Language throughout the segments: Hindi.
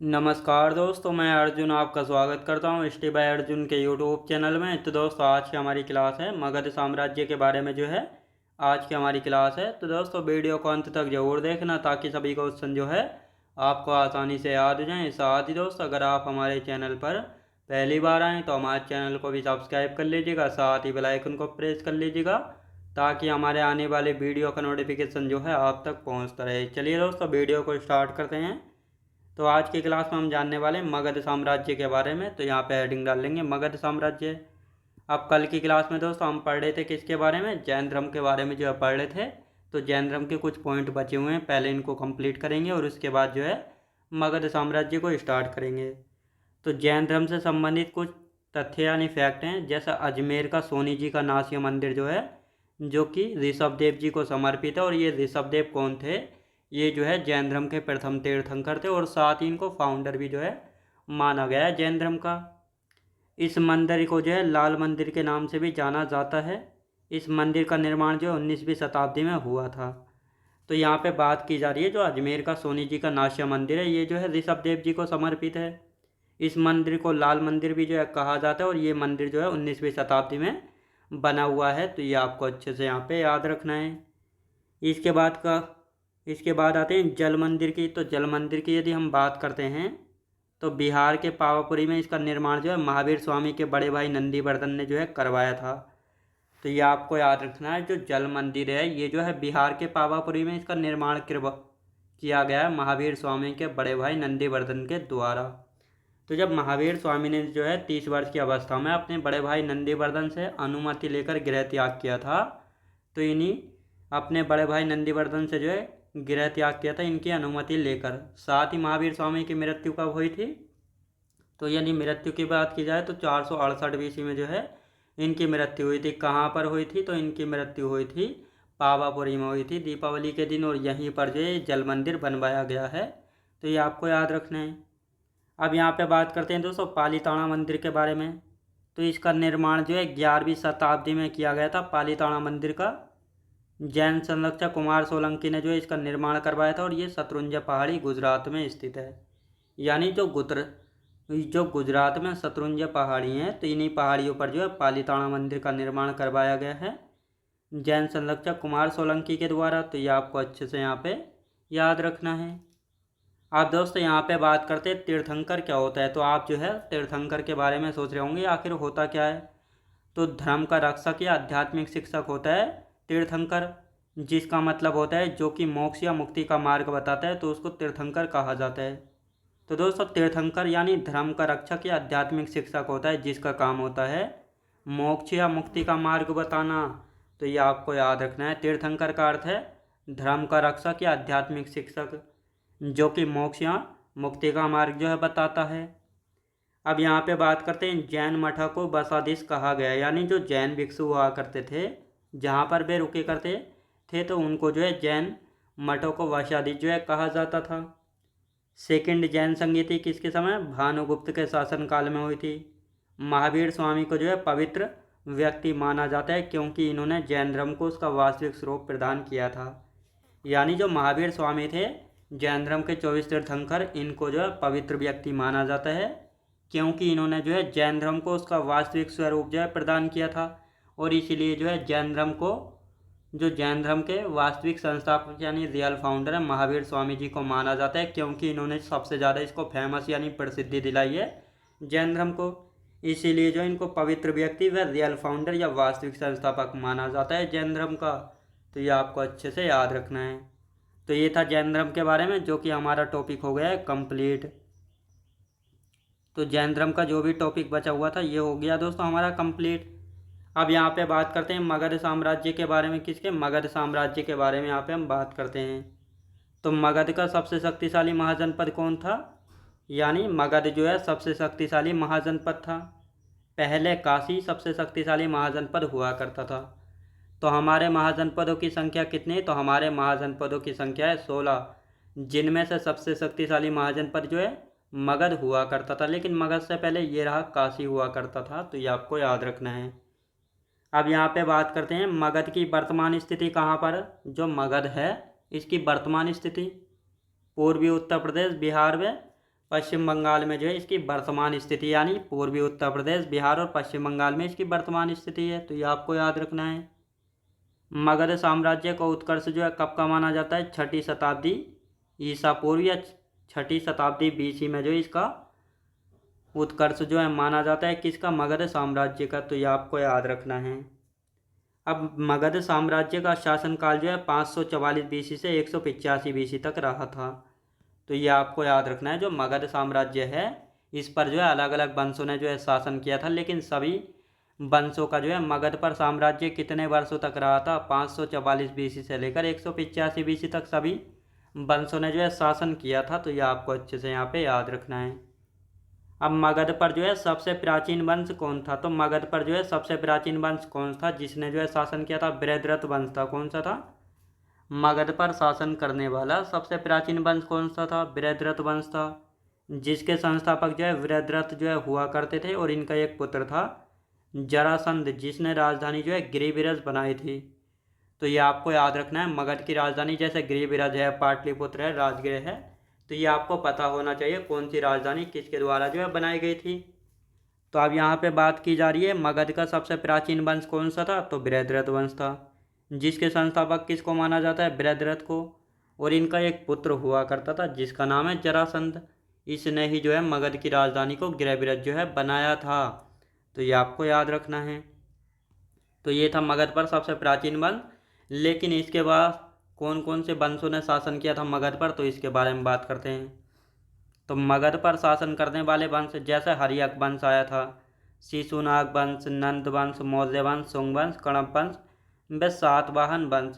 नमस्कार दोस्तों, मैं अर्जुन आपका स्वागत करता हूँ स्टे बाय अर्जुन के यूट्यूब चैनल में। तो दोस्तों, आज की हमारी क्लास है मगध साम्राज्य के बारे में आज की हमारी क्लास है। तो दोस्तों, वीडियो को अंत तक जरूर देखना ताकि सभी क्वेश्चन आपको आसानी से याद हो जाएँ। साथ ही दोस्तों, अगर आप हमारे चैनल पर पहली बार आएँ तो हमारे चैनल को भी सब्सक्राइब कर लीजिएगा, साथ ही बेल आइकन को प्रेस कर लीजिएगा ताकि हमारे आने वाले वीडियो का नोटिफिकेशन आप तक पहुँचता रहे। चलिए दोस्तों, वीडियो को स्टार्ट करते हैं। तो आज की क्लास में हम जानने वाले हैं मगध साम्राज्य के बारे में। तो यहाँ पे हेडिंग डाल लेंगे मगध साम्राज्य। अब कल की क्लास में दोस्तों हम पढ़ रहे थे किसके बारे में, जैन धर्म के बारे में पढ़ रहे थे। तो जैन धर्म के कुछ पॉइंट बचे हुए हैं, पहले इनको कंप्लीट करेंगे और उसके बाद मगध साम्राज्य को स्टार्ट करेंगे। तो जैन धर्म से संबंधित कुछ तथ्य यानी फैक्ट हैं, जैसा अजमेर का सोनी जी का नासिया मंदिर जो कि ऋषभ देव जी को समर्पित है। और ये ऋषभ देव कौन थे, ये जैन धर्म के प्रथम तीर्थंकर थे और साथ ही इनको फाउंडर भी माना गया है जैन धर्म का। इस मंदिर को लाल मंदिर के नाम से भी जाना जाता है। इस मंदिर का निर्माण 19वीं शताब्दी में हुआ था। तो यहाँ पे बात की जा रही है जो अजमेर का सोनी जी का नासिया मंदिर है, ये ऋषभ देव जी को समर्पित है। इस मंदिर को लाल मंदिर भी कहा जाता है और ये मंदिर 19वीं शताब्दी में बना हुआ है। तो ये आपको अच्छे से यहाँ पे याद रखना है। इसके बाद का इसके बाद आते हैं जल मंदिर की। तो जल मंदिर की यदि हम बात करते हैं तो बिहार के पावापुरी में इसका निर्माण महावीर स्वामी के बड़े भाई नंदीवर्धन ने करवाया था। तो ये आपको याद रखना है, जो जल मंदिर है ये बिहार के पावापुरी में इसका निर्माण किया गया है महावीर स्वामी के बड़े भाई नंदीवर्धन के द्वारा। तो जब महावीर स्वामी ने 30 वर्ष की अवस्था में अपने बड़े भाई नंदीवर्धन से अनुमति लेकर गृह त्याग किया था, तो इन्हीं अपने बड़े भाई नंदीवर्धन से गृह त्याग किया था इनकी अनुमति लेकर। साथ ही महावीर स्वामी की मृत्यु कब हुई थी, तो यानी मृत्यु की बात की जाए तो 468 BC में इनकी मृत्यु हुई थी। कहाँ पर हुई थी, तो इनकी मृत्यु हुई थी पावापुरी में हुई थी दीपावली के दिन, और यहीं पर जल मंदिर बनवाया गया है। तो ये आपको याद रखना है। अब यहाँ पे बात करते हैं दोस्तों पालीताना मंदिर के बारे में। तो इसका निर्माण 11वीं शताब्दी में किया गया था। पालीताना मंदिर का जैन संरक्षक कुमार सोलंकी ने इसका निर्माण करवाया था और ये शत्रुंजय पहाड़ी गुजरात में स्थित है। यानी जो गुजरात में शत्रुंजय पहाड़ी हैं, तो इन्हीं पहाड़ियों पर पालीताना मंदिर का निर्माण करवाया गया है जैन संरक्षक कुमार सोलंकी के द्वारा। तो ये आपको अच्छे से यहाँ पे याद रखना है। आप दोस्तों यहाँ पे बात करते हैं तीर्थंकर क्या होता है। तो आप तीर्थंकर के बारे में सोच रहे होंगे आखिर होता क्या है। तो धर्म का रक्षक या आध्यात्मिक शिक्षक होता है तीर्थंकर, जिसका मतलब होता है जो कि मोक्ष या मुक्ति का मार्ग बताता है, तो उसको तीर्थंकर कहा जाता है। तो दोस्तों, तीर्थंकर यानी धर्म का रक्षक या आध्यात्मिक शिक्षक होता है जिसका काम होता है मोक्ष या मुक्ति का मार्ग बताना। तो ये आपको याद रखना है। तीर्थंकर का अर्थ है धर्म का रक्षक या आध्यात्मिक शिक्षक जो कि मोक्ष या मुक्ति का मार्ग बताता है। अब यहाँ पे बात करते हैं जैन मठों को बसादीस कहा गया, यानी जो जैन भिक्षु हुआ करते थे जहाँ पर वे रुके करते थे, तो उनको जैन मठों को वसादीस कहा जाता था। सेकंड जैन संगीति किसके समय, भानुगुप्त के शासनकाल में हुई थी। महावीर स्वामी को पवित्र व्यक्ति माना जाता है क्योंकि इन्होंने जैन धर्म को उसका वास्तविक स्वरूप प्रदान किया था। यानी जो महावीर स्वामी थे जैन धर्म के 24 तीर्थंकर, इनको पवित्र व्यक्ति माना जाता है क्योंकि इन्होंने जैन धर्म को उसका वास्तविक स्वरूप प्रदान किया था। और इसीलिए जैन धर्म को जैन धर्म के वास्तविक संस्थापक यानी रियल फाउंडर है महावीर स्वामी जी को माना जाता है क्योंकि इन्होंने सबसे ज़्यादा इसको फेमस यानी प्रसिद्धि दिलाई है जैन धर्म को। इसीलिए इनको पवित्र व्यक्ति व रियल फाउंडर या वास्तविक संस्थापक माना जाता है जैन धर्म का। तो ये आपको अच्छे से याद रखना है। तो ये था जैन धर्म के बारे में, जो कि हमारा टॉपिक हो गया है कंप्लीट। तो जैन धर्म का जो भी टॉपिक बचा हुआ था ये हो गया दोस्तों हमारा कंप्लीट। अब यहाँ पे बात करते हैं मगध साम्राज्य के बारे में। किसके, मगध साम्राज्य के बारे में यहाँ पे हम बात करते हैं। तो मगध का सबसे शक्तिशाली महाजनपद कौन था, यानी मगध सबसे शक्तिशाली महाजनपद था। पहले काशी सबसे शक्तिशाली महाजनपद हुआ करता था। तो हमारे महाजनपदों की संख्या कितनी है, तो हमारे महाजनपदों की संख्या है 16, जिनमें से सबसे शक्तिशाली महाजनपद मगध हुआ करता था। लेकिन मगध से पहले ये रहा काशी हुआ करता था। तो ये आपको याद रखना है। अब यहाँ पे बात करते हैं मगध की वर्तमान स्थिति कहाँ पर। जो मगध है इसकी वर्तमान स्थिति पूर्वी उत्तर प्रदेश बिहार में पश्चिम बंगाल में जो है इसकी वर्तमान स्थिति, यानी पूर्वी उत्तर प्रदेश, बिहार और पश्चिम बंगाल में इसकी वर्तमान स्थिति है। तो ये आपको याद रखना है। मगध साम्राज्य का उत्कर्ष जो है कब का माना जाता है? 6ठी शताब्दी ईसा पूर्व या 6ठी शताब्दी BC में जो इसका उत्कर्ष जो है माना जाता है। किसका? मगध साम्राज्य का। तो ये आपको याद रखना है। अब मगध साम्राज्य का शासनकाल जो है 544 BC से 185 BC तक रहा था। तो ये आपको याद रखना है। जो मगध साम्राज्य है इस पर जो है अलग अलग वंशों ने जो है शासन किया था, लेकिन सभी वंशों का जो है मगध पर साम्राज्य कितने वर्षों तक रहा था? 544 BC से लेकर 185 BC तक सभी वंशों ने जो है शासन किया था। तो ये आपको अच्छे से यहाँ पे याद रखना है। अब मगध पर जो है सबसे प्राचीन वंश कौन था? तो मगध पर जो है सबसे प्राचीन वंश कौन था जिसने जो है शासन किया था? बृहद्रथ वंश था। कौन सा था? मगध पर शासन करने वाला सबसे प्राचीन वंश कौन सा था? बृहद्रथ वंश था, जिसके संस्थापक जो है बृहद्रथ जो है हुआ करते थे। और इनका एक पुत्र था जरासंध, जिसने राजधानी जो है गिरिब्रज बनाई थी। तो ये आपको याद रखना है। मगध की राजधानी जैसे गिरिब्रज है, पाटलिपुत्र है, राजगृह है, तो ये आपको पता होना चाहिए कौन सी राजधानी किसके द्वारा जो है बनाई गई थी। तो अब यहाँ पे बात की जा रही है मगध का सबसे प्राचीन वंश कौन सा था? तो बृहद्रथ वंश था, जिसके संस्थापक किसको माना जाता है? बृहद्रथ को। और इनका एक पुत्र हुआ करता था जिसका नाम है जरासंध। इसने ही जो है मगध की राजधानी को गिरिब्रज जो है बनाया था। तो ये आपको याद रखना है। तो ये था मगध पर सबसे प्राचीन वंश। लेकिन इसके बाद कौन कौन से वंशों ने शासन किया था मगध पर, तो इसके बारे में बात करते हैं। तो मगध पर शासन करने वाले वंश जैसे हर्यक वंश आया था, शिशुनाग वंश, नंद वंश, मौर्य वंश, सुंग वंश, कणप वंश, व सातवाहन वंश।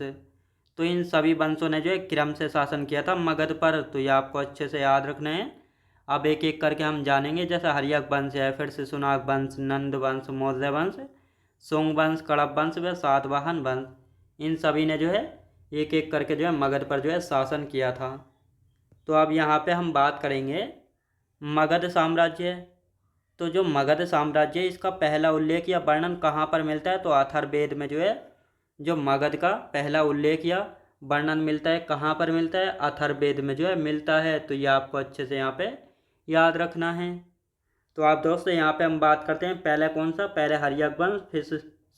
तो इन सभी वंशों ने जो है क्रम से शासन किया था मगध पर। तो ये आपको अच्छे से याद रखना है। अब एक एक करके हम जानेंगे। जैसे हर्यक वंश है, फिर शिशुनाग वंश, नंद वंश, मौर्य वंश, सुंग वंश, कणप वंश व सातवाहन वंश। इन सभी ने जो है एक एक करके जो है मगध पर जो है शासन किया था। तो अब यहाँ पे हम बात करेंगे मगध साम्राज्य। तो जो मगध साम्राज्य इसका पहला उल्लेख या वर्णन कहाँ पर मिलता है? तो अथर्ववेद में जो है जो मगध का पहला उल्लेख या वर्णन मिलता है। कहाँ पर मिलता है? अथर्ववेद में जो है मिलता है। तो ये आपको अच्छे से यहाँ पे याद रखना है। तो आप दोस्तों यहाँ पे हम बात करते हैं पहले कौन सा? पहले हर्यक वंश, फिर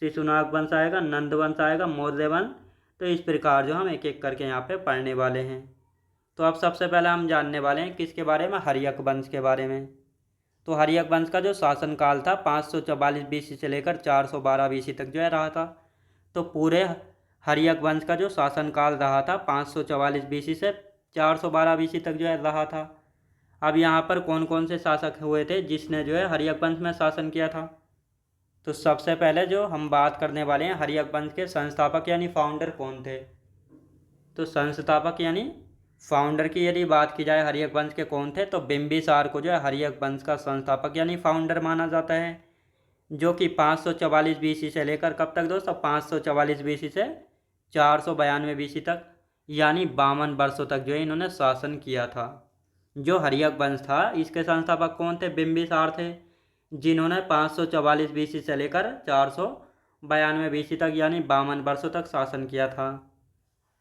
शिशुनाग वंश आएगा, नंद वंश आएगा, मौर्य वंश। तो इस प्रकार जो हम एक एक करके यहाँ पे पढ़ने वाले हैं। तो अब सबसे पहले हम जानने वाले हैं किसके बारे में? हर्यक वंश के बारे में। तो हर्यक वंश का जो शासनकाल था 544 BC से लेकर 412 BC तक जो है रहा था। तो पूरे हर्यक वंश का जो शासनकाल रहा था 544 BC से 412 BC तक जो है रहा था। अब यहाँ पर कौन कौन से शासक हुए थे जिसने जो है हर्यक वंश में शासन किया था? तो सबसे पहले जो हम बात करने वाले हैं हर्यक वंश के संस्थापक यानी फाउंडर कौन थे? तो संस्थापक यानी फाउंडर की यदि बात की जाए हर्यक वंश के कौन थे, तो बिंबिसार को जो है हर्यक वंश का संस्थापक यानी फाउंडर माना जाता है, जो कि 544 BC से लेकर कब तक दोस्तों? 544 BC से 492 BC तक, यानी 52 वर्षों तक जो है इन्होंने शासन किया था। जो हर्यक वंश था इसके संस्थापक कौन थे? बिंबिसार थे, जिन्होंने 544 BC से लेकर 492 BC तक यानी 52 वर्षों तक शासन किया था।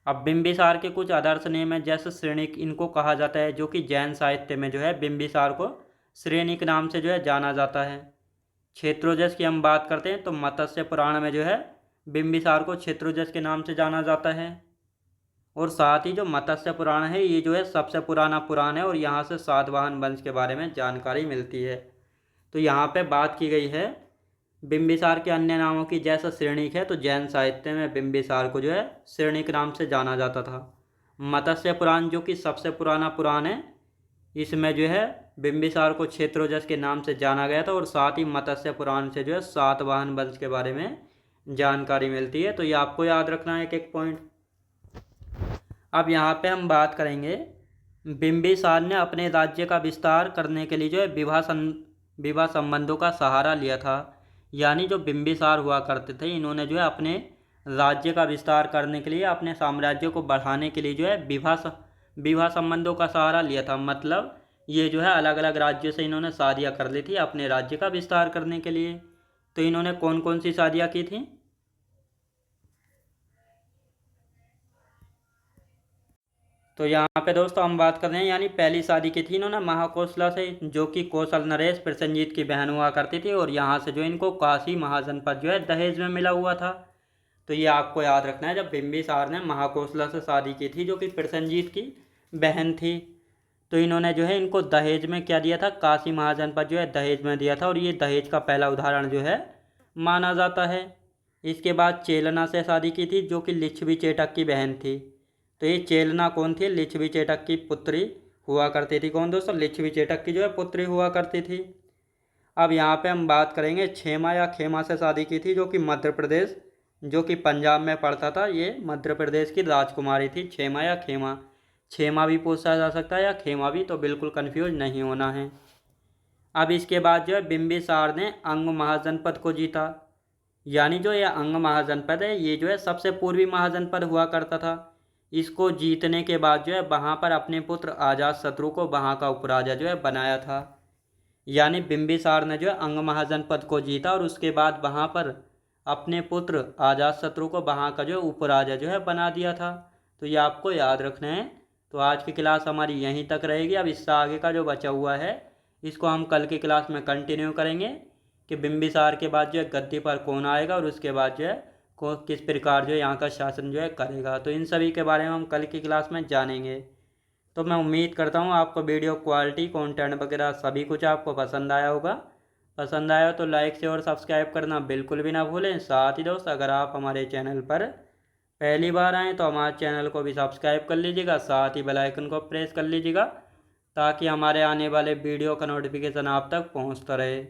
अब बिंबिसार के कुछ आदर्श नेम है, जैसे श्रेणिक इनको कहा जाता है, जो कि जैन साहित्य में जो है बिंबिसार को श्रेणिक नाम से जो है जाना जाता है। क्षेत्रोजस की हम बात करते हैं तो मत्स्य पुराण में जो है बिंबिसार को क्षेत्रोजस के नाम से जाना जाता है। और साथ ही जो मत्स्य पुराण है ये जो है सबसे पुराना पुराण है और यहाँ से सातवाहन वंश के बारे में जानकारी मिलती है। तो यहाँ पे बात की गई है बिंबिसार के अन्य नामों की, जैसा श्रेणिक है तो जैन साहित्य में बिंबिसार को जो है श्रेणिक नाम से जाना जाता था। मत्स्य पुराण जो कि सबसे पुराना पुराण है, इसमें जो है बिंबिसार को क्षेत्रोजस के नाम से जाना गया था। और साथ ही मत्स्य पुराण से जो है सातवाहन वंश के बारे में जानकारी मिलती है। तो ये आपको याद रखना है एक एक पॉइंट। अब यहाँ पे हम बात करेंगे बिंबिसार ने अपने राज्य का विस्तार करने के लिए जो है विवाह संबंधों का सहारा लिया था। यानी जो बिंबिसार हुआ करते थे इन्होंने जो है अपने राज्य का विस्तार करने के लिए, अपने साम्राज्य को बढ़ाने के लिए जो है विवाह संबंधों का सहारा लिया था। मतलब ये जो है अलग अलग राज्यों से इन्होंने शादियाँ कर ली थी अपने राज्य का विस्तार करने के लिए। तो इन्होंने कौन कौन सी शादियाँ की थी? तो यहाँ पे दोस्तों हम बात कर रहे हैं, यानी पहली शादी की थी इन्होंने महाकोशला से, जो कि कौशल नरेश प्रसेनजीत की बहन हुआ करती थी, और यहाँ से जो इनको काशी महाजनपद जो है दहेज में मिला हुआ था। तो ये आपको याद रखना है, जब बिंबिसार ने महाकोशला से शादी की थी जो कि प्रसेनजीत की बहन थी, तो इन्होंने जो है इनको दहेज में क्या दिया था, काशी महाजनपद जो है दहेज में दिया था, और ये दहेज का पहला उदाहरण जो है माना जाता है। इसके बाद चेलना से शादी की थी जो कि लिच्छवी चेटक की बहन थी। तो ये चेलना कौन थी, लिच्छवी चेटक की पुत्री हुआ करती थी। कौन दोस्तों, लिच्छवी चेटक की जो है पुत्री हुआ करती थी। अब यहाँ पे हम बात करेंगे छेमा या खेमा से शादी की थी, जो कि मध्य प्रदेश, जो कि पंजाब में पड़ता था। ये मध्य प्रदेश की राजकुमारी थी, छेमा या खेमा। छेमा भी पूछा जा सकता है या खेमा भी, तो बिल्कुल कंफ्यूज नहीं होना है। अब इसके बाद जो है बिंबिसार ने अंग महाजनपद को जीता, यानी जो ये अंग महाजनपद है ये जो है सबसे पूर्वी महाजनपद हुआ करता था। इसको जीतने के बाद जो है वहाँ पर अपने पुत्र अजातशत्रु को वहाँ का उपराजा जो है बनाया था। यानी बिंबिसार ने जो है अंग महाजनपद को जीता और उसके बाद वहाँ पर अपने पुत्र अजातशत्रु को वहाँ का जो उपराजा जो है बना दिया था। तो ये आपको याद रखना है। तो आज की क्लास हमारी यहीं तक रहेगी। अब इससे आगे का जो बचा हुआ है इसको हम कल की क्लास में कंटिन्यू करेंगे कि बिंबिसार के बाद जो है गद्दी पर कौन आएगा और उसके बाद जो है को किस प्रकार जो है यहाँ का शासन जो है करेगा। तो इन सभी के बारे में हम कल की क्लास में जानेंगे। तो मैं उम्मीद करता हूँ आपको वीडियो क्वालिटी, कंटेंट वगैरह सभी कुछ आपको पसंद आया होगा। पसंद आया तो लाइक से और सब्सक्राइब करना बिल्कुल भी ना भूलें। साथ ही दोस्त, अगर आप हमारे चैनल पर पहली बार आएँ तो हमारे चैनल को भी सब्सक्राइब कर लीजिएगा, साथ ही बेल आइकन को प्रेस कर लीजिएगा, ताकि हमारे आने वाले वीडियो का नोटिफिकेशन आप तक पहुँचता रहे।